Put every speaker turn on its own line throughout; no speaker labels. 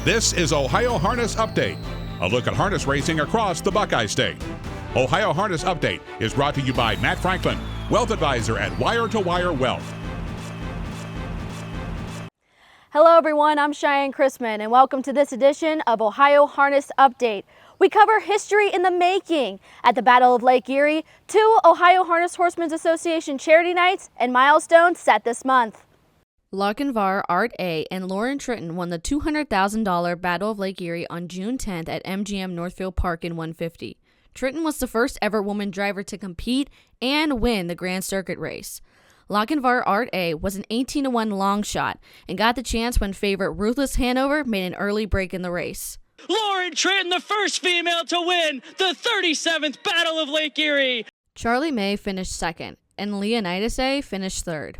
This is Ohio Harness Update, a look at harness racing across the Buckeye State. Ohio Harness Update is brought to you by Matt Franklin, Wealth Advisor at Wire to Wire Wealth.
Hello everyone, I'm Cheyenne Chrisman and welcome to this edition of Ohio Harness Update. We cover history in the making at the Battle of Lake Erie, 2 Ohio Harness Horsemen's Association charity nights, and Milestones set this month.
Lochinvar, Art A, and Lauren Tritton won the $200,000 Battle of Lake Erie on June 10th at MGM Northfield Park in 150. Tritton was the first ever woman driver to compete and win the Grand Circuit race. Lochinvar Art A was an 18-1 long shot and got the chance when favorite Ruthless Hanover made an early break in the race.
Lauren Tritton, the first female to win the 37th Battle of Lake Erie.
Charlie May finished second, and Leonidas A finished third.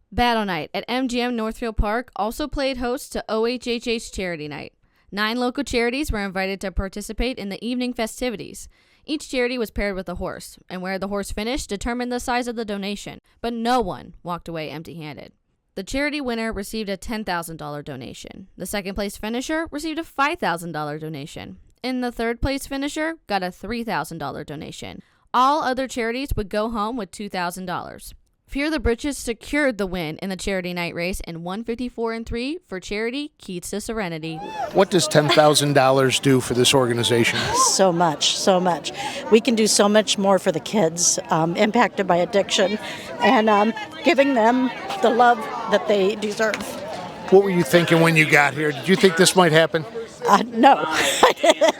Battle Night at MGM Northfield Park also played host to OHHH Charity Night. 9 local charities were invited to participate in the evening festivities. Each charity was paired with a horse, and where the horse finished determined the size of the donation, but no one walked away empty-handed. The charity winner received a $10,000 donation. The second place finisher received a $5,000 donation, and the third place finisher got a $3,000 donation. All other charities would go home with $2,000. Fear the Britches secured the win in the charity night race in 154-3 for charity Keats to Serenity.
What does $10,000 do for this organization?
So much. We can do so much more for the kids impacted by addiction and giving them the love that they deserve.
What were you thinking when you got here? Did you think this might happen?
No, I didn't.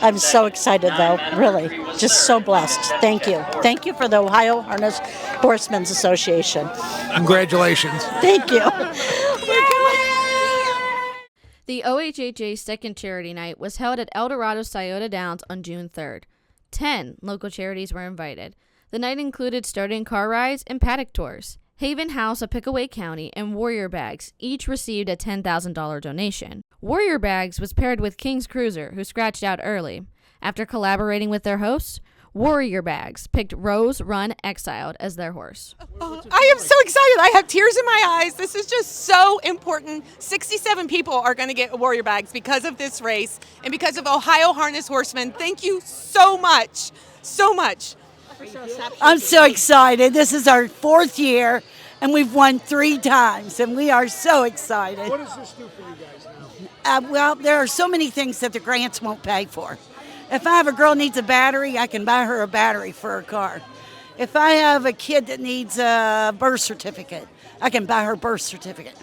I'm so excited, though, really. Just so blessed. Thank you. Thank you for the Ohio Harness Horsemen's Association.
Congratulations.
Thank you.
The OHHA second charity night was held at El Dorado Scioto Downs on June 3rd. 10 local charities were invited. The night included starting car rides and paddock tours. Haven House of Pickaway County and Warrior Bags each received a $10,000 donation. Warrior Bags was paired with King's Cruiser, who scratched out early. After collaborating with their hosts, Warrior Bags picked Rose Run Exiled as their horse.
I am so excited. I have tears in my eyes. This is just so important. 67 people are going to get Warrior Bags because of this race and because of Ohio Harness Horsemen. Thank you so much. So much.
I'm so excited. This is our 4th year, and we've won 3 times, and we are so excited.
What does this do for you guys now?
Well, there are so many things that the grants won't pay for. If I have a girl needs a battery, I can buy her a battery for her car. If I have a kid that needs a birth certificate, I can buy her birth certificate.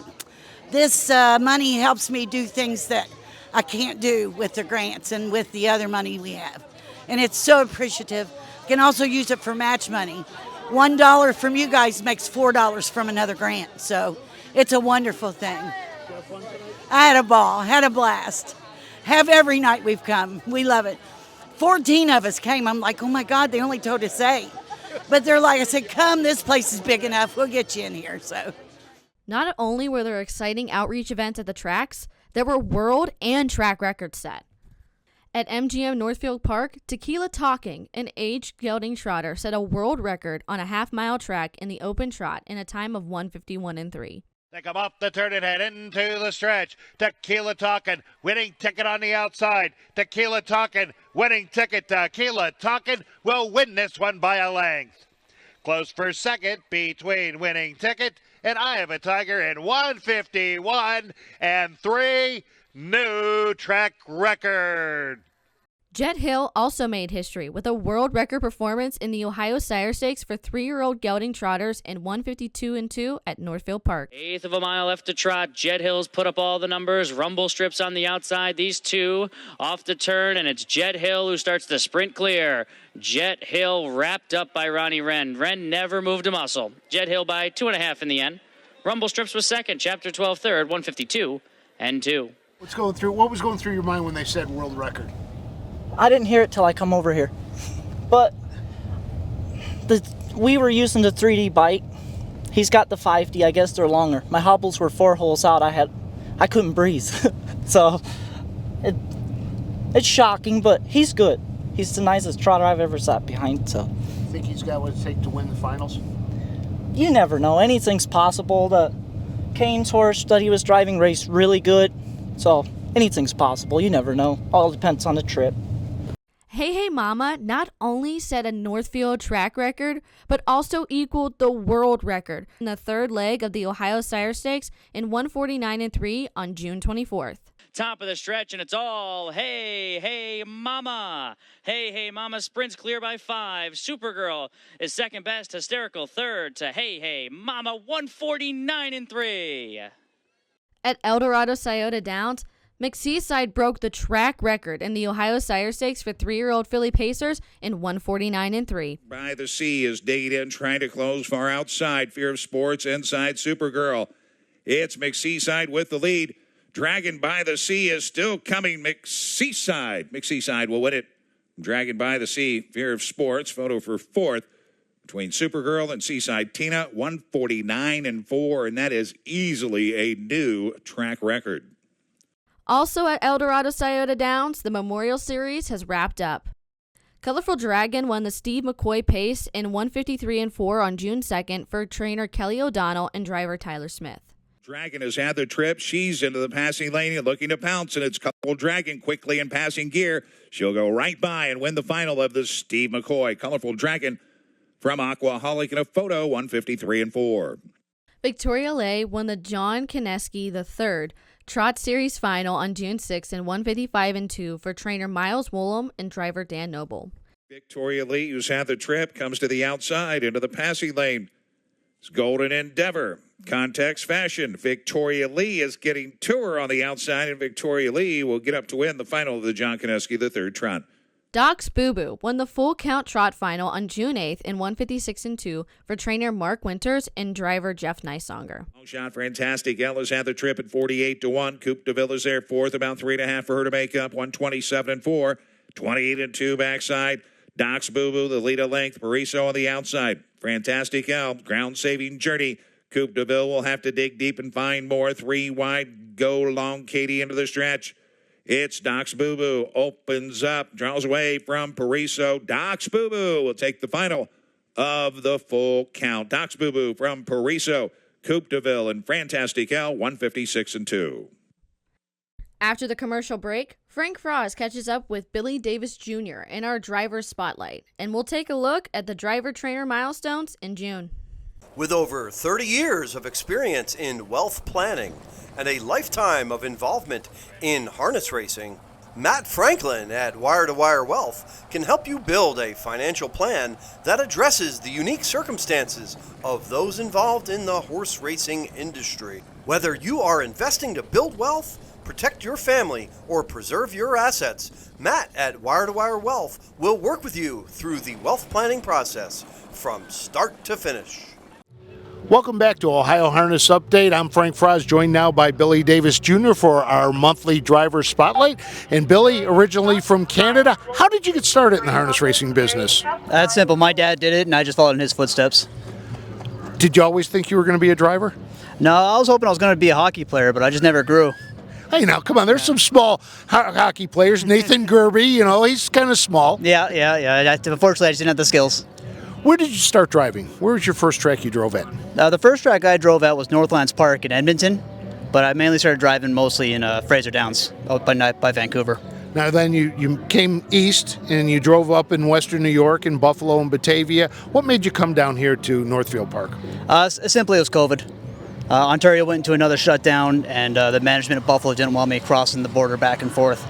This money helps me do things that I can't do with the grants and with the other money we have. And it's so appreciative. Can also use it for match money. $1 from you guys makes $4 from another grant, so it's a wonderful thing. I had a ball, had a blast. Have every night we've come. We love it. 14 of us came. I'm like, oh my God, they only told us 8. But they're like, I said, come, this place is big enough. We'll get you in here. So,
not only were there exciting outreach events at the tracks, there were world and track records set. At MGM Northfield Park, Tequila Talking, an aged gelding trotter, set a world record on a half-mile track in the open trot in a time of 1:51.3.
They come off the turn and head into the stretch. Tequila Talking, winning ticket on the outside. Tequila Talking, winning ticket. Tequila Talking will win this one by a length. Close for second between winning ticket and I Have a Tiger in 1:51.3. New track record.
Jet Hill also made history with a world record performance in the Ohio Sire Stakes for 3-year-old gelding trotters in 1:52.2 at Northfield Park.
1/8 of a mile left to trot. Jet Hill's put up all the numbers. Rumble strips on the outside. These 2 off the turn, and it's Jet Hill who starts the sprint clear. Jet Hill wrapped up by Ronnie Wren. Wren never moved a muscle. Jet Hill by 2.5 in the end. Rumble strips was second. Chapter 12 third. 1:52.2.
What was going through your mind when they said world record?
I didn't hear it till I come over here. But we were using the 3D bite. He's got the 5D. I guess they're longer. My hobbles were 4 holes out. I couldn't breathe. So it's shocking, but he's good. He's the nicest trotter I've ever sat behind. So
Think he's got what it takes to win the finals?
You never know. Anything's possible. The Kane's horse that he was driving raced really good. So anything's possible. You never know. All depends on the trip.
Hey Hey Mama not only set a Northfield track record, but also equaled the world record in the third leg of the Ohio Sire Stakes in 149-3 on June 24th.
Top of the stretch, and it's all Hey Hey Mama. Hey Hey Mama sprints clear by 5. Supergirl is second best. Hysterical third to Hey Hey Mama, 149-3.
At Eldorado Scioto Downs, McSeaside broke the track record in the Ohio Sire Stakes for 3-year-old filly pacers in 149-3.
By the Sea is digging in, trying to close far outside. Fear of Sports inside Supergirl. It's McSeaside with the lead. Dragon by the Sea is still coming. McSeaside will win it. Dragon by the Sea, Fear of Sports, photo for fourth. Between Supergirl and Seaside Tina, 149-4, and that is easily a new track record.
Also at Eldorado Scioto Downs, the Memorial Series has wrapped up. Colorful Dragon won the Steve McCoy Pace in 153-4 on June 2nd for trainer Kelly O'Donnell and driver Tyler Smith.
Dragon has had the trip. She's into the passing lane and looking to pounce, and it's Colorful Dragon quickly in passing gear. She'll go right by and win the final of the Steve McCoy. Colorful Dragon from Aquaholic in a photo, 153-4.
Victoria Lay won the John Kineski III Trot Series final on June 6th in 155-2 for trainer Miles Woolham and driver Dan Noble.
Victoria Lee, who's had the trip, comes to the outside into the passing lane. It's Golden Endeavor. Context fashion. Victoria Lee is getting to her on the outside, and Victoria Lee will get up to win the final of the John Kineski III Trot.
Doc's Boo Boo won the full count trot final on June 8th in 156-2 for trainer Mark Winters and driver Jeff Nysonger.
Long shot, Fantastic Ella's had the trip at 48-1. Coupe de Ville is there fourth, about 3.5 for her to make up, 127-4. 28-2 backside. Doc's Boo Boo, the lead of length. Pariso on the outside. Fantastic Elle, ground-saving journey. Coupe de Ville will have to dig deep and find more. 3 wide, go long, Katie into the stretch. It's Doc's Boo Boo, opens up, draws away from Pariso. Doc's Boo Boo will take the final of the full count. Doc's Boo Boo from Pariso, Coupe de Ville, and Fantastic Elle, 156-2.
After the commercial break, Frank Frost catches up with Billy Davis Jr. in our driver spotlight, and we'll take a look at the driver trainer milestones in June.
With over 30 years of experience in wealth planning and a lifetime of involvement in harness racing, Matt Franklin at Wire to Wire Wealth can help you build a financial plan that addresses the unique circumstances of those involved in the horse racing industry. Whether you are investing to build wealth, protect your family, or preserve your assets, Matt at Wire to Wire Wealth will work with you through the wealth planning process from start to finish.
Welcome back to Ohio Harness Update. I'm Frank Frost, joined now by Billy Davis Jr. for our monthly driver spotlight. And Billy, originally from Canada, how did you get started in the harness racing business?
That's simple. My dad did it, and I just followed in his footsteps.
Did you always think you were going to be a driver?
No, I was hoping I was going to be a hockey player, but I just never grew.
Hey, now, come on. There's some small hockey players. Nathan Gerby, he's kind of small.
Yeah. Unfortunately, I just didn't have the skills.
Where did you start driving? Where was your first track you drove at?
The first track I drove at was Northlands Park in Edmonton, but I mainly started driving mostly in Fraser Downs, out by Vancouver.
Now then, you came east and you drove up in western New York in Buffalo and Batavia. What made you come down here to Northfield Park?
Simply it was COVID. Ontario went into another shutdown, and the management of Buffalo didn't want me crossing the border back and forth.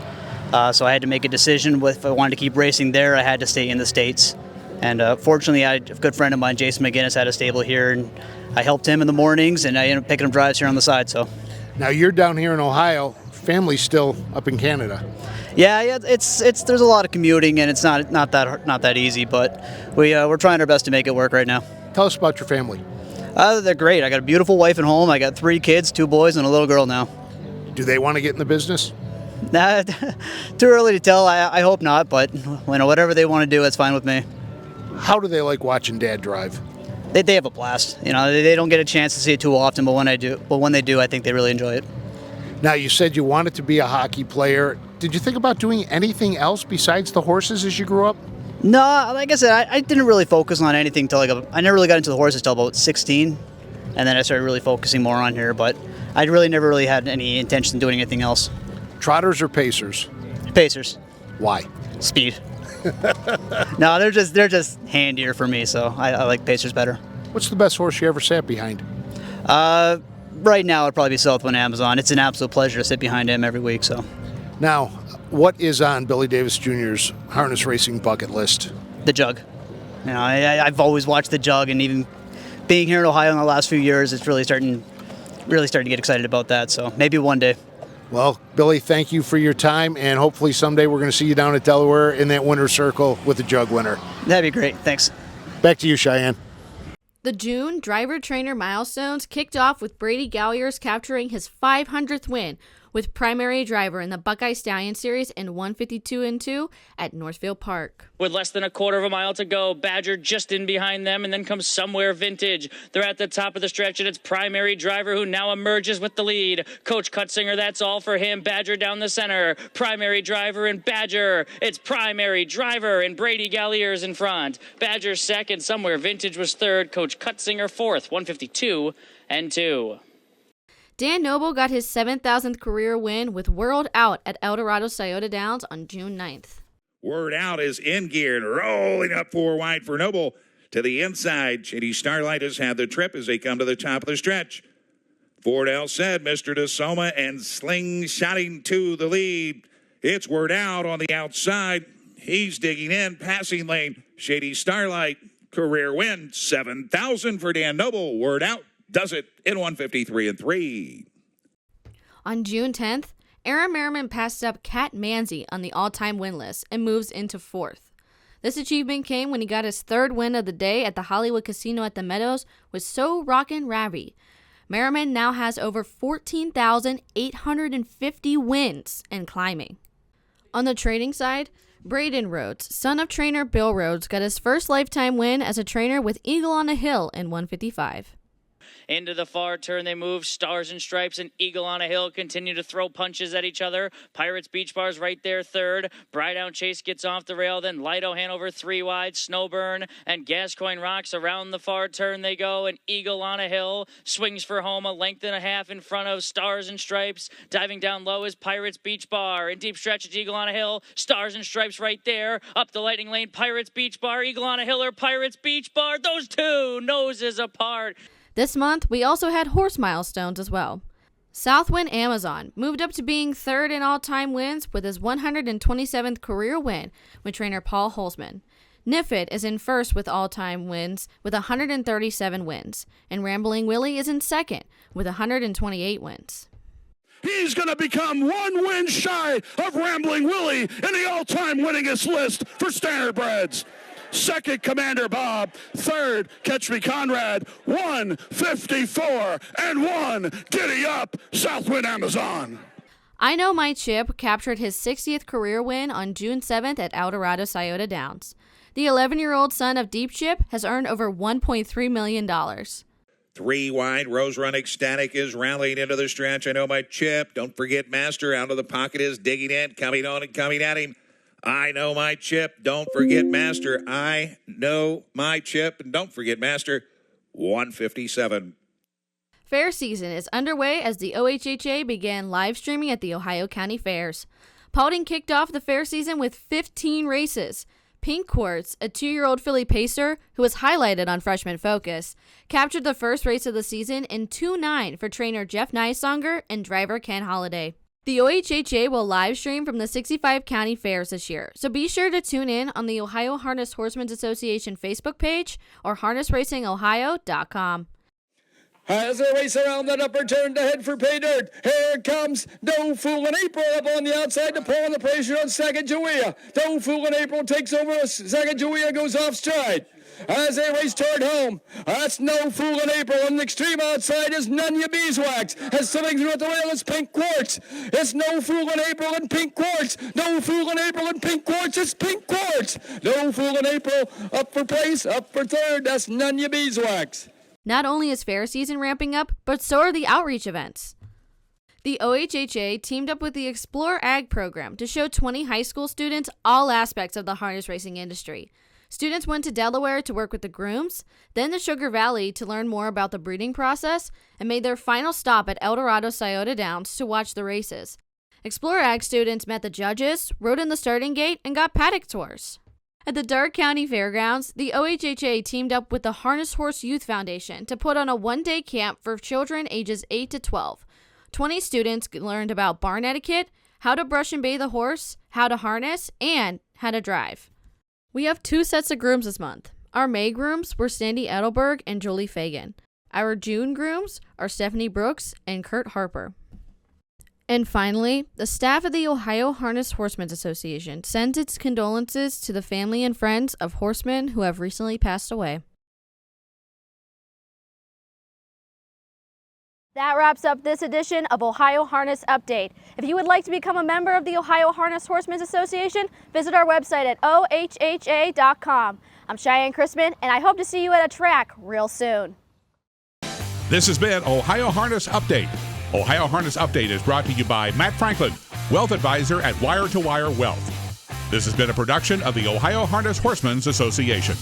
So I had to make a decision. If I wanted to keep racing there, I had to stay in the States. And fortunately, I had a good friend of mine, Jason McGinnis, had a stable here, and I helped him in the mornings, and I ended up picking up drives here on the side. So
now you're down here in Ohio. Family's still up in Canada.
Yeah. There's a lot of commuting, and it's not that easy, but we're trying our best to make it work right now.
Tell us about your family.
They're great. I got a beautiful wife at home. I got 3 kids, 2 boys, and a little girl now.
Do they want to get in the business?
Nah, too early to tell. I hope not, but whatever they want to do, it's fine with me.
How do they like watching Dad drive?
They have a blast. They don't get a chance to see it too often, but when they do, I think they really enjoy it.
Now, you said you wanted to be a hockey player. Did you think about doing anything else besides the horses as you grew up?
No, like I said, I didn't really focus on anything till I never really got into the horses till about 16, and then I started really focusing more on here. But I never really had any intention of doing anything else.
Trotters or Pacers?
Pacers.
Why?
Speed. No, they're just handier for me, so I like Pacers better.
What's the best horse you ever sat behind?
Right now it'd probably be Southwind Amazon. It's an absolute pleasure to sit behind him every week. So,
now, what is on Billy Davis Jr.'s harness racing bucket list?
the Jug. You know, I've always watched the Jug, and even being here in Ohio in the last few years, it's really starting to get excited about that. So maybe one day.
Well, Billy, thank you for your time, and hopefully someday we're going to see you down at Delaware in that winner's circle with the Jug winner.
That'd be great. Thanks.
Back to you, Cheyenne.
The June driver-trainer milestones kicked off with Brady Galliers capturing his 500th win with primary driver in the Buckeye Stallion Series in 152-2 at Northfield Park.
With less than a quarter of a mile to go, Badger just in behind them, and then comes Somewhere Vintage. They're at the top of the stretch, and it's primary driver who now emerges with the lead. Coach Cutzinger, that's all for him. Badger down the center. Primary driver and Badger. It's primary driver and Brady Galliers in front. Badger second. Somewhere Vintage was third. Coach Cutzinger fourth. 152-2.
Dan Noble got his 7,000th career win with World Out at Eldorado Scioto Downs on June 9th.
Word Out is in gear and rolling up 4 wide for Noble to the inside. Shady Starlight has had the trip as they come to the top of the stretch. Ford L said Mr. DeSoma and slingshotting to the lead. It's Word Out on the outside. He's digging in, passing lane. Shady Starlight, career win, 7,000 for Dan Noble. Word Out does it in 153-3.
On June 10th, Aaron Merriman passed up Cat Manzi on the all-time win list and moves into 4th. This achievement came when he got his 3rd win of the day at the Hollywood Casino at the Meadows with So Rockin' Ravi. Merriman now has over 14,850 wins and climbing. On the training side, Braden Rhodes, son of trainer Bill Rhodes, got his first lifetime win as a trainer with Eagle on a Hill in 155.
Into the far turn they move. Stars and Stripes and Eagle on a Hill continue to throw punches at each other. Pirates Beach Bar's right there third. Brydown Chase gets off the rail. Then Lido Hanover 3 wide. Snowburn and Gascoigne Rocks around the far turn they go. And Eagle on a Hill swings for home a length and a half in front of Stars and Stripes. Diving down low is Pirates Beach Bar. In deep stretch it's Eagle on a Hill. Stars and Stripes right there. Up the Lightning Lane, Pirates Beach Bar. Eagle on a Hill or Pirates Beach Bar. Those two noses apart.
This month, we also had horse milestones as well. Southwind Amazon moved up to being 3rd in all-time wins with his 127th career win with trainer Paul Holzman. Niffit is in 1st with all-time wins with 137 wins, and Rambling Willie is in 2nd with 128 wins.
He's going to become 1 win shy of Rambling Willie in the all-time winningest list for Standardbreds. 2nd, Commander Bob. 3rd, Catch Me Conrad. 154-1. Giddy up, Southwind Amazon.
I Know My Chip captured his 60th career win on June 7th at Eldorado Scioto Downs. The 11-year-old son of Deep Chip has earned over $1.3 million.
3 wide. Rose Run Ecstatic is rallying into the stretch. I Know My Chip. Don't forget Master. Out of the pocket is digging in, coming on and coming at him. I Know My Chip. Don't forget Master. I Know My Chip. And don't forget Master. 157.
Fair season is underway as the OHHA began live streaming at the Ohio County Fairs. Paulding kicked off the fair season with 15 races. Pink Quartz, a 2-year-old filly pacer who was highlighted on Freshman Focus, captured the first race of the season in 2-9 for trainer Jeff Nysonger and driver Ken Holliday. The OHHA will live stream from the 65 county fairs this year, so be sure to tune in on the Ohio Harness Horsemen's Association Facebook page or harnessracingohio.com.
As they race around that upper turn to head for pay dirt, here comes No Fool in April up on the outside to pull on the pressure on Sacagawea. No Fool in April takes over, Sacagawea goes off stride. As they race toward home, that's No Fool in April. On the extreme outside is Nunya Beeswax. As something through the rail is Pink Quartz. It's No Fool in April and Pink Quartz. No Fool in April and Pink Quartz. It's Pink Quartz. No Fool in April up for place, up for 3rd. That's Nunya Beeswax.
Not only is fair season ramping up, but so are the outreach events. The OHHA teamed up with the Explore Ag program to show 20 high school students all aspects of the harness racing industry. Students went to Delaware to work with the grooms, then to Sugar Valley to learn more about the breeding process, and made their final stop at Eldorado Scioto Downs to watch the races. Explore Ag students met the judges, rode in the starting gate, and got paddock tours. At the Darke County Fairgrounds, the OHHA teamed up with the Harness Horse Youth Foundation to put on a one-day camp for children ages 8 to 12. 20 students learned about barn etiquette, how to brush and bathe a horse, how to harness, and how to drive. We have 2 sets of grooms this month. Our May grooms were Sandy Edelberg and Jolie Fagan. Our June grooms are Stephanie Brooks and Kurt Harper. And finally, the staff of the Ohio Harness Horsemen's Association sends its condolences to the family and friends of horsemen who have recently passed away.
That wraps up this edition of Ohio Harness Update. If you would like to become a member of the Ohio Harness Horsemen's Association, visit our website at ohha.com. I'm Cheyenne Chrisman, and I hope to see you at a track real soon.
This has been Ohio Harness Update. Ohio Harness Update is brought to you by Matt Franklin, Wealth Advisor at Wire to Wire Wealth. This has been a production of the Ohio Harness Horsemen's Association.